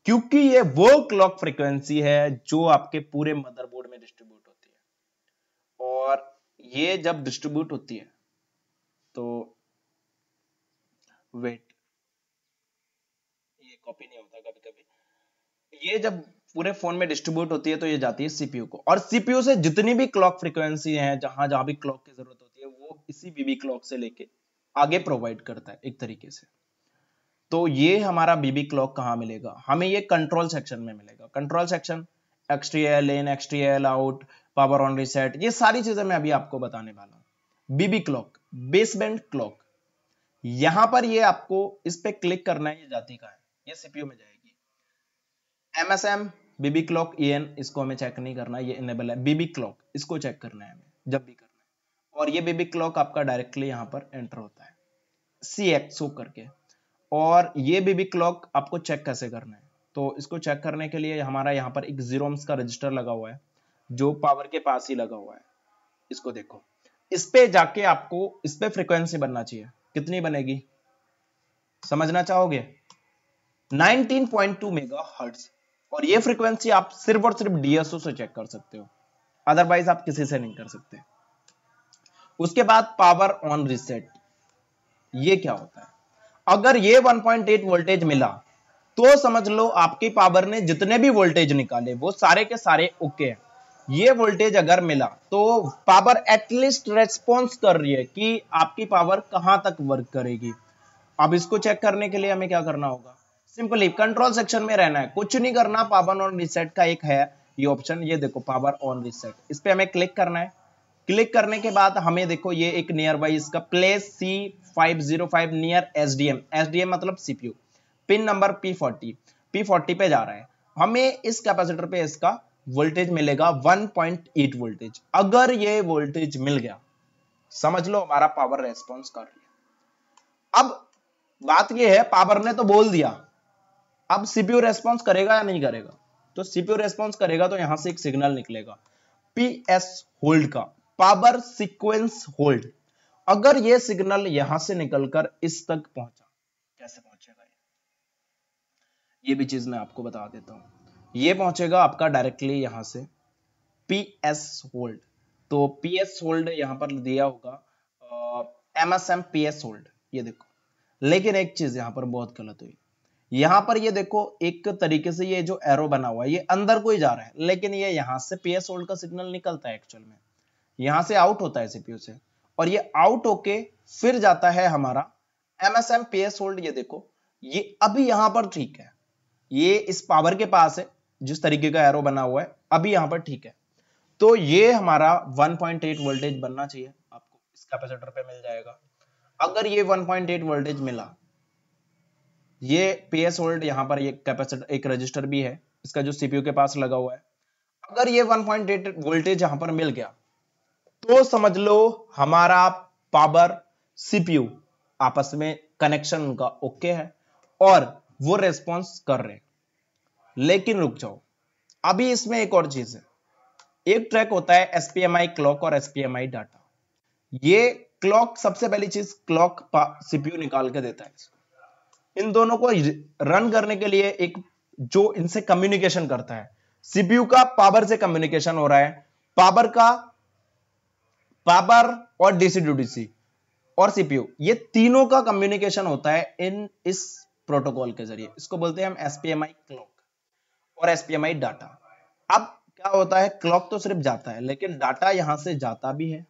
क्योंकि ये वो क्लॉक फ्रीक्वेंसी है जो आपके पूरे मदरबोर्ड में डिस्ट्रीब्यूट होती है। और ये जब डिस्ट्रीब्यूट होती है तो वेट, ये कॉपी नहीं होता कभी कभी। ये जब पूरे फोन में डिस्ट्रीब्यूट होती है तो ये जाती है सीपीयू को, और सीपीयू से जितनी भी क्लॉक फ्रीक्वेंसी है, जहां जहां भी क्लॉक की जरूरत होती है, वो इसी बीबी क्लॉक से लेके आगे प्रोवाइड करता है एक तरीके से। तो ये हमारा बीबी क्लॉक कहां मिलेगा? हमें ये कंट्रोल सेक्शन में मिलेगा। Control section XTL in, XTL out, power on reset, ये सारी चीजें मैं अभी आपको बताने वाला हूं। बीबी क्लॉक, बेसबैंड क्लॉक, यहां पर ये आपको इस पे क्लिक करना है। ये जाती कहां है? ये सीपीयू में जाएगी। MSM बीबी क्लॉक EN, इसको हमें चेक नहीं करना, ये इनेबल है। बीबी क्लॉक इसको चेक करना है हमें जब भी करना है, और ये बीबी क्लॉक आपका डायरेक्टली यहां पर एंटर होता है CXO करके। और ये बीबी क्लॉक आपको चेक कैसे करना है? तो इसको चेक करने के लिए हमारा यहाँ पर एक 0 ohms का रजिस्टर लगा हुआ है, जो पावर के पास ही लगा हुआ है। इसको देखो, इस पे जाके आपको इस पे फ्रीक्वेंसी बनना चाहिए। कितनी बनेगी समझना चाहोगे? 19.2 मेगाहर्ट्ज। और ये फ्रीक्वेंसी आप सिर्फ और सिर्फ DSO से चेक कर सकते हो, अदरवाइज आप किसी से नहीं कर सकते। उसके बाद पावर ऑन रीसेट, ये क्या होता है? अगर ये 1.8 वोल्टेज मिला तो समझ लो आपकी पावर ने जितने भी वोल्टेज निकाले वो सारे के सारे ओके हैं। ये वोल्टेज अगर मिला तो पावर एटलीस्ट रेस्पॉन्स कर रही है कि आपकी पावर कहां तक वर्क करेगी। अब इसको चेक करने के लिए हमें क्या करना होगा, सिंपली कंट्रोल सेक्शन में रहना है, कुछ नहीं करना। पावर ऑन रीसेट का एक है ये ऑप्शन, ये देखो पावर ऑन रीसेट, इस पे हमें क्लिक करना है। क्लिक करने के बाद हमें देखो ये एक नियर बाई इसका place C505 near SDM, SDM मतलब सीपीयू, पिन नंबर P40 पे जा रहा है। हमें इस कैपेसिटर पे इसका वोल्टेज मिलेगा 1.8 वोल्टेज। अगर ये वोल्टेज मिल गया समझ लो हमारा पावर रेस्पॉन्स कर रही है। अब बात ये है, पावर ने तो बोल दिया, अब सीपीयू रेस्पॉन्स करेगा या नहीं करेगा। तो सीपीयू रेस्पॉन्स करेगा तो यहां से एक सिग्नल निकलेगा PS होल्ड का, पावर सीक्वेंस होल्ड। अगर ये सिग्नल यहां से निकलकर इस तक पहुंचा, कैसे पहुंचेगा ये भी चीज मैं आपको बता देता हूं। ये पहुंचेगा आपका डायरेक्टली यहां से PS होल्ड। तो PS होल्ड यहां पर दिया होगा MSM PS होल्ड, ये देखो। लेकिन एक चीज यहां पर बहुत गलत हुई, यहां पर ये देखो एक तरीके से ये जो एरो बना हुआ है ये अंदर को ही जा रहा है, लेकिन ये यहां से PS होल्ड का सिग्नल निकलता है एक्चुअल में, यहां से आउट होता है सीपीयू से, और ये आउट होके फिर जाता है हमारा MSM PS होल्ड। ये देखो ये अभी यहां पर ठीक है, ये इस पावर के पास है जिस तरीके का एरो बना हुआ है, अभी यहां पर ठीक है। तो ये हमारा 1.8 वोल्टेज बनना चाहिए, आपको इस कैपेसिटर पे मिल जाएगा। अगर ये 1.8 वोल्टेज मिला, ये PS होल्ड यहां पर ये कैपेसिटर एक रजिस्टर भी है इसका जो सीपीयू के पास लगा हुआ है, अगर ये 1.8 वोल्टेज यहां पर मिल गया तो समझ लो हमारा पावर सीपीयू आपस में कनेक्शन उनका ओके है और वो रेस्पॉन्स कर रहे हैं। लेकिन रुक जाओ, अभी इसमें एक और चीज है। एक ट्रैक होता है एसपीएमआई क्लॉक और एसपीएमआई डाटा। ये क्लॉक सबसे पहली चीज क्लॉक सीपीयू निकाल के देता है। इन दोनों को रन करने के लिए एक जो इनसे कम्युनिकेशन करता है, सीपीयू का पावर से कम्युनिकेशन हो रहा है, पावर और डीसी टू डीसी और सीपीयू, ये तीनों का कम्युनिकेशन होता है इन इस प्रोटोकॉल के जरिए। इसको बोलते हैं हम एसपीएमआई क्लॉक और एसपीएमआई डाटा। अब क्या होता है, क्लॉक तो सिर्फ जाता है लेकिन डाटा यहां से जाता भी है,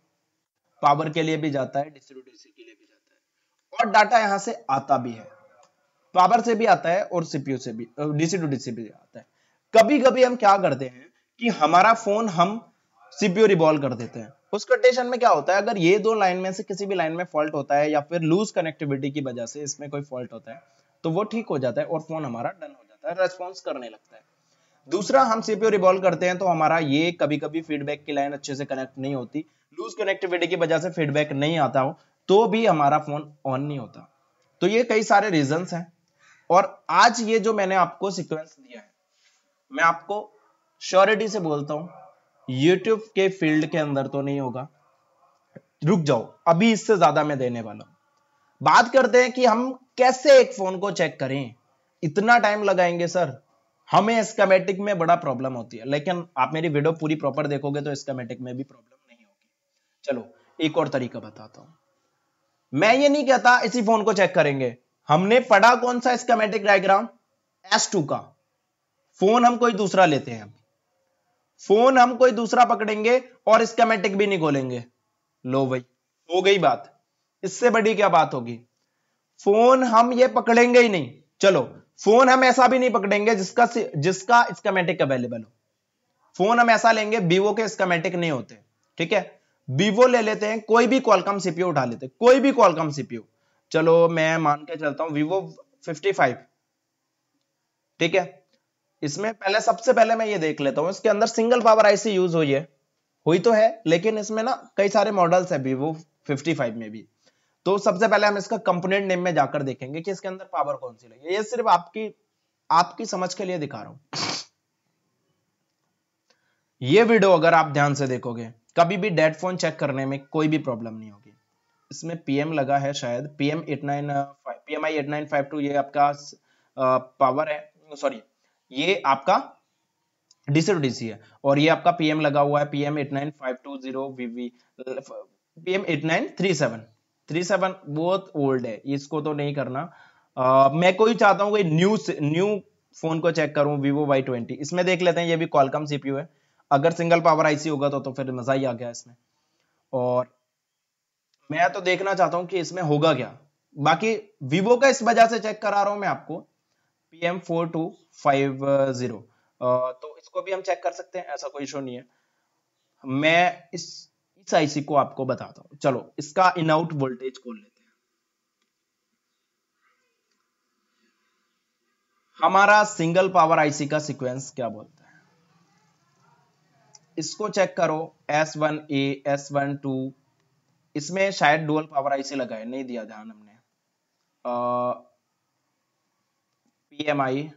पावर के लिए भी जाता है, डीसी टू डीसी के लिए भी जाता है, और डाटा यहां से आता भी है, पावर से भी आता है और सीपीयू से भी, डीसी टू डीसी भी आता है। कभी कभी हम क्या करते हैं कि हमारा फोन हम सीपीयू रिवॉल्व कर देते हैं। उस कंडीशन में क्या होता है, अगर ये दो लाइन में से किसी भी लाइन में फॉल्ट होता है या फिर लूज कनेक्टिविटी की वजह से इसमें कोई फॉल्ट होता है तो वो ठीक हो जाता है और फोन हमारा डन हो जाता है, रेस्पॉन्स करने लगता है। दूसरा, हम सीपीयू रिवॉल्व करते हैं तो हमारा ये कभी कभी फीडबैक की लाइन अच्छे से कनेक्ट नहीं होती, लूज कनेक्टिविटी की वजह से फीडबैक नहीं आता हो तो भी हमारा फोन ऑन नहीं होता। तो ये कई सारे रीजंस हैं, और आज ये जो मैंने आपको सीक्वेंस दिया है, मैं आपको श्योरिटी से बोलता हूं YouTube के फील्ड के अंदर तो नहीं होगा। रुक जाओ, अभी इससे ज्यादा मैं देने वाला हूं। बात करते हैं कि हम कैसे एक फोन को चेक करें। इतना टाइम लगाएंगे सर, हमें स्कीमेटिक में बड़ा प्रॉब्लम होती है, लेकिन आप मेरी वीडियो पूरी प्रॉपर देखोगे तो स्कीमेटिक में भी प्रॉब्लम नहीं होगी। चलो एक और तरीका बताता हूं। मैं ये नहीं कहता इसी फोन को चेक करेंगे, हमने पढ़ा कौन सा स्कीमेटिक डायग्राम, S2 का। फोन हम कोई दूसरा लेते हैं, फोन हम कोई दूसरा पकड़ेंगे और स्कीमेटिक भी नहीं खोलेंगे। लो भाई, हो गई बात, इससे बड़ी क्या बात होगी। फोन हम ये पकड़ेंगे ही नहीं, चलो फोन हम ऐसा भी नहीं पकड़ेंगे जिसका स्कीमेटिक अवेलेबल हो। फोन हम ऐसा लेंगे, वीवो के स्कीमेटिक नहीं होते, ठीक है। वीवो ले लेते हैं, कोई भी क्वालकॉम सीपीयू उठा लेते हैं, कोई भी क्वालकॉम सीपीयू, चलो मैं मान के चलता हूं वीवो 55, ठीक है। इसमें पहले सबसे पहले मैं ये देख लेता हूं, इसके अंदर सिंगल पावर आईसी यूज हुई तो है, लेकिन इसमें ना कई सारे मॉडल्स है वीवो 55 में भी। तो सबसे पहले हम इसका कंपोनेंट नेम में जाकर देखेंगे कि इसके अंदर पावर कौन सी लगी है। ये सिर्फ आपकी समझ के लिए दिखा रहा हूं। ये वीडियो अगर आप ध्यान से देखोगे, कभी भी डेड फोन चेक करने में कोई भी प्रॉब्लम नहीं होगी। इसमें पीएम लगा है, शायद PMI 8952, ये आपका पावर है, सॉरी ये आपका डीसी टू डीसी है, और ये आपका पीएम लगा हुआ है PM 89520 PM 8937 बहुत ओल्ड है, इसको तो नहीं करना। मैं कोई चाहता हूं कोई न्यू फोन को चेक करूं, Vivo Y20, इसमें देख लेते हैं, ये भी क्वालकॉम सीपीयू है। अगर सिंगल पावर आईसी होगा तो फिर मजा ही आ गया इसमें। और मैं तो देखना चाहता हूं कि इसमें होगा क्या। बाकी Vivo का इस वजह से चेक करा रहा हूं मैं आपको, PM4250, तो इसको भी हम चेक कर सकते हैं, ऐसा कोई इशू नहीं है। मैं इस आईसी को आपको बताता हूं। चलो इसका इन आउट वोल्टेज खोल लेते हैं। हमारा सिंगल पावर आईसी का सीक्वेंस क्या बोलता है, इसको चेक करो। S1A, S12, इसमें शायद डुअल पावर आईसी लगा है, नहीं दिया ध्यान हमने। PMI,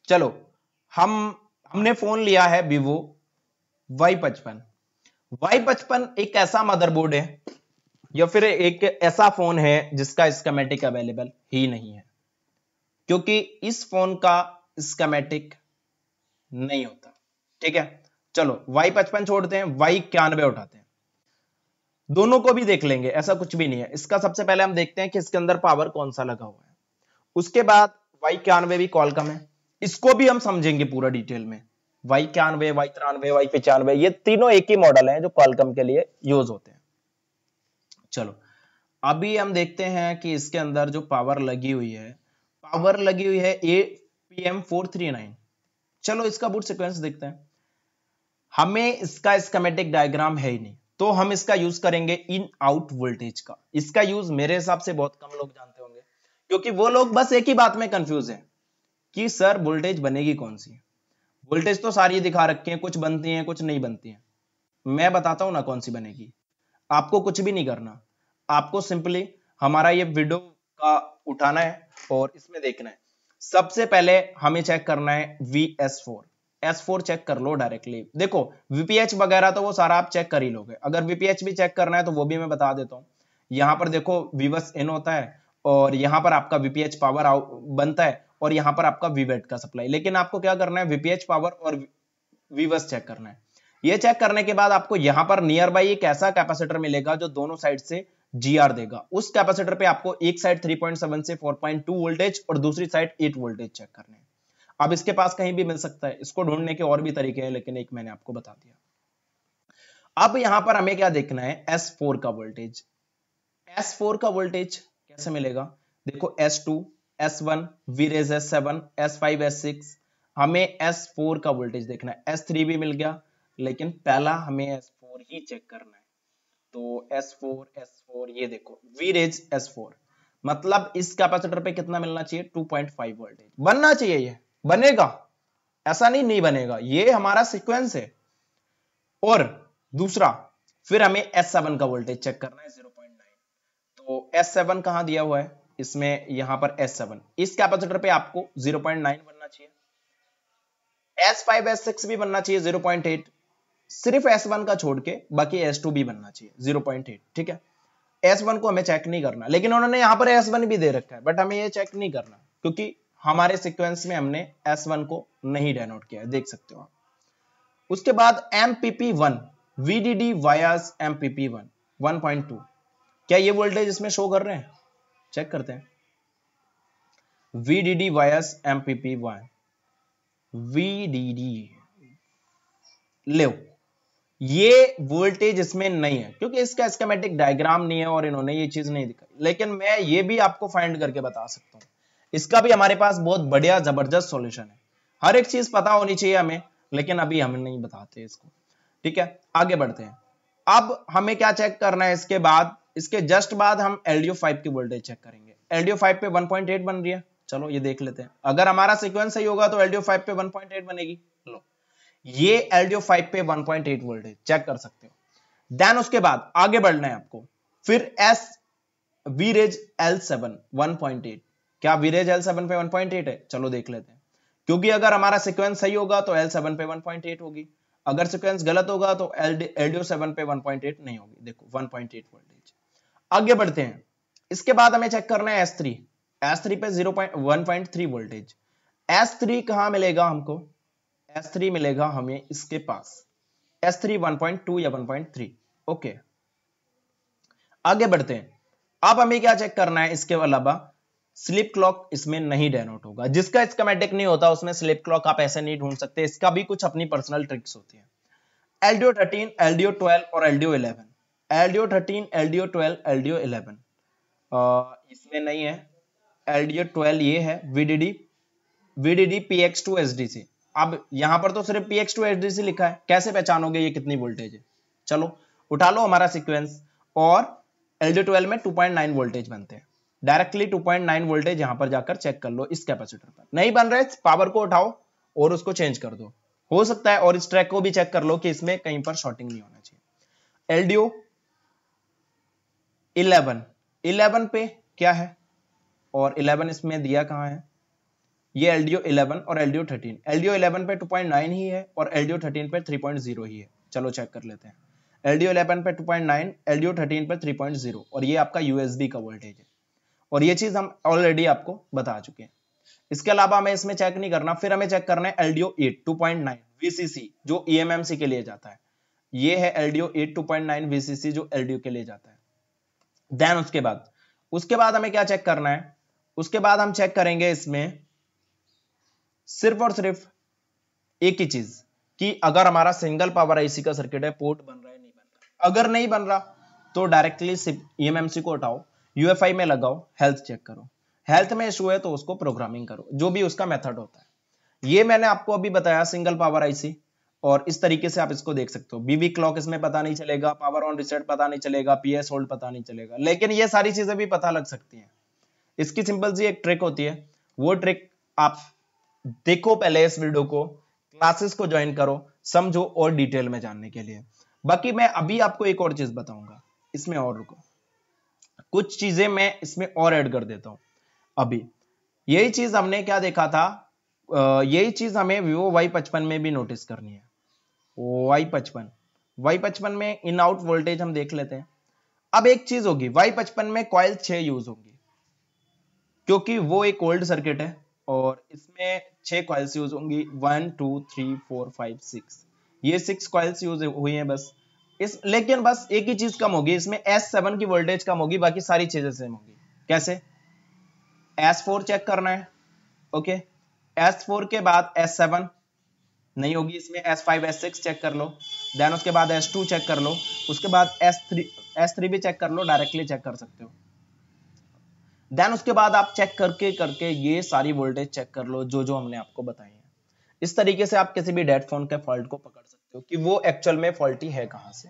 चलो हमने फोन लिया है Vivo Y55। Y55 एक ऐसा मदरबोर्ड है या फिर एक ऐसा फोन है जिसका स्कीमेटिक अवेलेबल ही नहीं है, क्योंकि इस फोन का स्कीमेटिक नहीं होता। ठीक है, चलो Y55 छोड़ते हैं, Y91 उठाते हैं, दोनों को भी देख लेंगे, ऐसा कुछ भी नहीं है। इसका सबसे पहले हम देखते हैं कि इसके अंदर पावर कौन सा लगा हुआ है, उसके बाद Y91 भी क्वालकॉम है, इसको भी हम समझेंगे पूरा डिटेल में। Y91, Y93, Y95, ये तीनों एक ही मॉडल हैं जो क्वालकॉम के लिए यूज होते हैं। चलो अभी हम देखते हैं कि इसके अंदर जो पावर लगी हुई है, पावर लगी हुई है PM439। चलो इसका बूट सीक्वेंस देखते हैं। हमें इसका स्कीमेटिक डायग्राम है ही नहीं, तो हम इसका यूज करेंगे इन आउट वोल्टेज का। इसका यूज मेरे हिसाब से बहुत कम लोग जानते होंगे, क्योंकि वो लोग बस एक ही बात में कंफ्यूज है कि सर वोल्टेज बनेगी कौन सी। वोल्टेज तो सारी दिखा रखी है, कुछ बनती हैं कुछ नहीं बनती हैं। मैं बताता हूं ना कौन सी बनेगी। आपको कुछ भी नहीं करना, आपको सिंपली हमारा ये वीडियो का उठाना है और इसमें देखना है। सबसे पहले हमें चेक करना है VS4, S4 चेक कर लो डायरेक्टली। देखो VPH वगैरह तो वो सारा आप चेक कर ही लोगे, अगर VPH भी चेक करना है तो वो भी मैं बता देता हूं। यहां पर देखो VBUS इन होता है और यहां पर आपका VPH पावर बनता है और यहां पर आपका VWAT का सप्लाई। लेकिन आपको क्या करना है, VPH पावर और VBUS चेक करना है। ये चेक करने के बाद आपको यहां पर नियर बाई एक ऐसा कैपेसिटर मिलेगा जो दोनों साइड से GR देगा। उस कैपेसिटर पे आपको एक साइड 3.7 से 4.2 वोल्टेज और दूसरी साइड 8 वोल्टेज चेक करने हैं। अब इसके पास कहीं भी मिल सकता है, इसको ढूंढने के और भी तरीके हैं, लेकिन एक मैंने आपको बता दिया। अब यहां पर हमें क्या देखना है, S4 का वोल्टेज। S4 का वोल्टेज कैसे मिलेगा, देखो S2, S1, VRAISE S7, S5, S6, हमें S4 का वोल्टेज देखना है। S3 भी मिल गया, लेकिन पहला हमें S4 ही चेक करना है। तो S4 ये देखो VRAISE S4, मतलब इस कैपेसिटर पे कितना मिलना चाहिए, 2.5 वोल्टेज बनना चाहिए। ये बनेगा, ऐसा नहीं बनेगा, ये हमारा सीक्वेंस है। और दूसरा फिर हमें S7 का वोल्टेज चेक करना है 0.9। तो S7 कहां दिया हुआ है, इसमें यहां पर S7, इस कैपेसिटर पे आपको 0.9 बनना चाहिए। S5 S6 भी बनना चाहिए 0.8, सिर्फ S1 का छोड़ के बाकी S2 भी बनना चाहिए 0.8। ठीक है, S1 को हमें चेक नहीं करना, लेकिन उन्होंने यहां पर S1 भी दे रखा है, बट हमें ये चेक नहीं करना क्योंकि हमारे सीक्वेंस में हमने S1 को नहीं डेनोट किया है, देख सकते हो आप। उसके बाद MPP1 VDD वायास MPP1 1.2, क्या ये वोल्टेज इसमें शो कर रहे हैं, चेक करते हैं। VDD वायास MPP1 VDD ले, ये वोल्टेज इसमें नहीं है क्योंकि इसका स्कीमेटिक डायग्राम नहीं है और इन्होंने ये चीज नहीं दिखाई। लेकिन मैं ये भी आपको फाइंड करके बता सकता हूं, इसका भी हमारे पास बहुत बढ़िया जबरदस्त सॉल्यूशन है। हर एक चीज पता होनी चाहिए हमें, लेकिन अभी हम नहीं बताते इसको। ठीक है, आगे बढ़ते हैं। अब हमें क्या चेक करना है, इसके बाद इसके जस्ट बाद हम LDO5 की वोल्टेज चेक करेंगे। LDO5 पे 1.8 बन रही है, चलो ये देख लेते हैं। अगर हमारा सीक्वेंस सही होगा तो LDO5 पे 1.8 बनेगी। लो, ये LDO5 पे 1.8 वोल्टेज चेक कर सकते हो। देन उसके बाद आगे बढ़ना है आपको, फिर VRAISE L7 1.8, क्या VRAISE L7 पे 1.8 है, चलो देख लेते हैं। क्योंकि अगर हमारा सीक्वेंस सही होगा तो L7 पे 1.8 होगी, अगर सीक्वेंस गलत होगा तो LDO7 पे 1.8 नहीं होगी। देखो 1.8 वोल्टेज। आगे बढ़ते हैं। इसके बाद हमें चेक करना है S3 पे 1.3 वोल्टेज। S3 कहां मिलेगा हमको? S3 मिलेगा हमें इसके पास S3 1.2 या 1.3। ओके, आगे बढ़ते हैं। अब हमें क्या चेक करना है? इसके अलावा स्लिप क्लॉक इसमें नहीं डेनोट होगा। जिसका स्कीमेटिक नहीं होता उसमें स्लिप क्लॉक आप ऐसे नहीं ढूंढ सकते, इसका भी कुछ अपनी पर्सनल ट्रिक्स होती है। LDO 13, LDO 12 और LDO 11। LDO 13, LDO 12, LDO 11 इसमें नहीं है। LDO 12 ये है VDD PX2 SDC। अब यहां पर तो सिर्फ PX2 SDC लिखा है, कैसे पहचानोगे ये कितनी वोल्टेज है? चलो उठा लो हमारा सीक्वेंस, और LDO 12 में 2.9 वोल्टेज बनते हैं। डायरेक्टली 2.9 वोल्टेज यहां पर जाकर चेक कर लो इस कैपेसिटर पर। नहीं बन रहे, पावर को उठाओ और उसको चेंज कर दो, हो सकता है। और इस ट्रैक को भी चेक कर लो कि इसमें कहीं पर शॉर्टिंग नहीं होना चाहिए। LDO 11 पे क्या है? और 11 इसमें दिया कहां है? ये LDO 11 और LDO 13। LDO 11 पे 2.9 ही है और LDO 13 पे 3.0 ही है। चलो चेक कर लेते हैं। LDO 11 पे 2.9, LDO 13 पे 3.0, और ये आपका USB का वोल्टेज है, और ये चीज हम ऑलरेडी आपको बता चुके हैं। इसके अलावा हमें इसमें चेक नहीं करना। फिर हमें चेक करना है LDO 8 2.9 VCC, जो EMMC के लिए जाता है। ये है LDO 8 2.9 VCC, जो LDO के लिए जाता है। देन उसके बाद हमें क्या चेक करना है? उसके बाद हम चेक करेंगे इसमें सिर्फ और सिर्फ एक ही चीज, कि अगर हमारा सिंगल पावर आईसी का सर्किट है, पोर्ट बन रहा है नहीं बन रहा। अगर नहीं बन रहा तो डायरेक्टली EMMC को हटाओ, UFI में लगाओ, हेल्थ चेक करो। हेल्थ में इशू है तो उसको प्रोग्रामिंग करो, जो भी उसका मेथड होता है। ये मैंने आपको अभी बताया सिंगल पावर आईसी, और इस तरीके से आप इसको देख सकते हो। बीबी क्लॉक इसमें पता नहीं चलेगा, पावर ऑन रीसेट पता नहीं चलेगा, PS होल्ड पता नहीं चलेगा, लेकिन ये सारी चीजें भी पता लग सकती हैं। इसकी सिंपल सी एक ट्रिक होती है, वो ट्रिक आप देखो पहले इस वीडियो को, क्लासेस को ज्वाइन करो, समझो और डिटेल में जानने के लिए। बाकी मैं अभी आपको एक और चीज बताऊंगा इसमें, और रुको, कुछ चीजें मैं इसमें और ऐड कर देता हूं। अभी यही चीज हमने क्या देखा था, यही चीज हमें Vivo Y55 में भी नोटिस करनी है। Y55 में इन आउट वोल्टेज हम देख लेते हैं। अब एक चीज होगी, Y55 में कॉइल 6 यूज होंगी, क्योंकि वो एक ओल्ड सर्किट है और इसमें 6 कॉइल्स यूज होंगी। 1 2 3 4 5 6, ये 6 कॉइल्स यूज हुई हैं बस। लेकिन बस एक ही चीज कम होगी, इसमें S7 की वोल्टेज कम होगी, बाकी सारी चीजें सेम होगी। कैसे? S4 चेक करना है। ओके, S4 के बाद S7 नहीं होगी, इसमें S5 S6 चेक कर लो। देन उसके बाद S2 चेक कर लो, उसके बाद S3 भी चेक कर लो, डायरेक्टली चेक कर सकते हो। देन उसके बाद आप चेक करके ये सारी वोल्टेज चेक कर लो जो जो हमने आपको बताई है। इस तरीके से आप किसी भी डेड फोन के फॉल्ट को पकड़ सकते हो कि वो एक्चुअल में फॉल्टी है कहां से।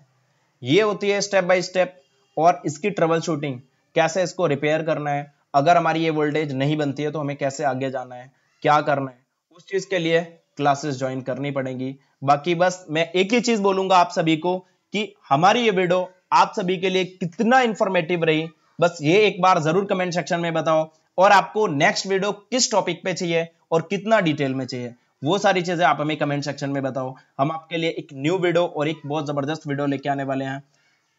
ये होती है स्टेप बाय स्टेप, और इसकी ट्रबल शूटिंग, कैसे इसको रिपेयर करना है, अगर हमारी ये वोल्टेज नहीं बनती है तो हमें कैसे आगे जाना है, क्या करना है, उस चीज के लिए क्लासेस ज्वाइन करनी पड़ेगी। बाकी बस मैं एक ही चीज बोलूंगा आप सभी को, कि हमारी ये वीडियो आप सभी के लिए कितना इंफॉर्मेटिव रही, बस ये एक बार जरूर कमेंट सेक्शन में बताओ। और आपको नेक्स्ट वीडियो किस टॉपिक पे चाहिए और कितना डिटेल में चाहिए, वो सारी चीजें आप हमें कमेंट सेक्शन में बताओ। हम आपके लिए एक न्यू वीडियो और एक बहुत जबरदस्त वीडियो लेके आने वाले हैं।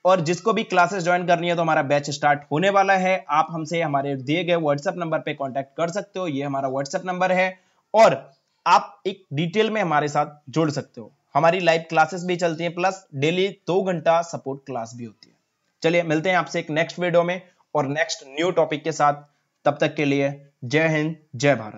और जिसको भी क्लासेस ज्वाइन करनी है तो हमारा बैच स्टार्ट होने वाला है। आप हमसे हमारे दिए गए व्हाट्सएप नंबर पे कांटेक्ट कर सकते हो, ये हमारा व्हाट्सएप नंबर है, और आप एक डिटेल में हमारे साथ जुड़ सकते हो। हमारी लाइव क्लासेस भी चलती हैं, प्लस डेली 2 घंटा सपोर्ट क्लास भी होती है। चलिए मिलते हैं आपसे एक नेक्स्ट वीडियो में और नेक्स्ट न्यू टॉपिक के साथ। तब तक के लिए जय हिंद, जय भारत।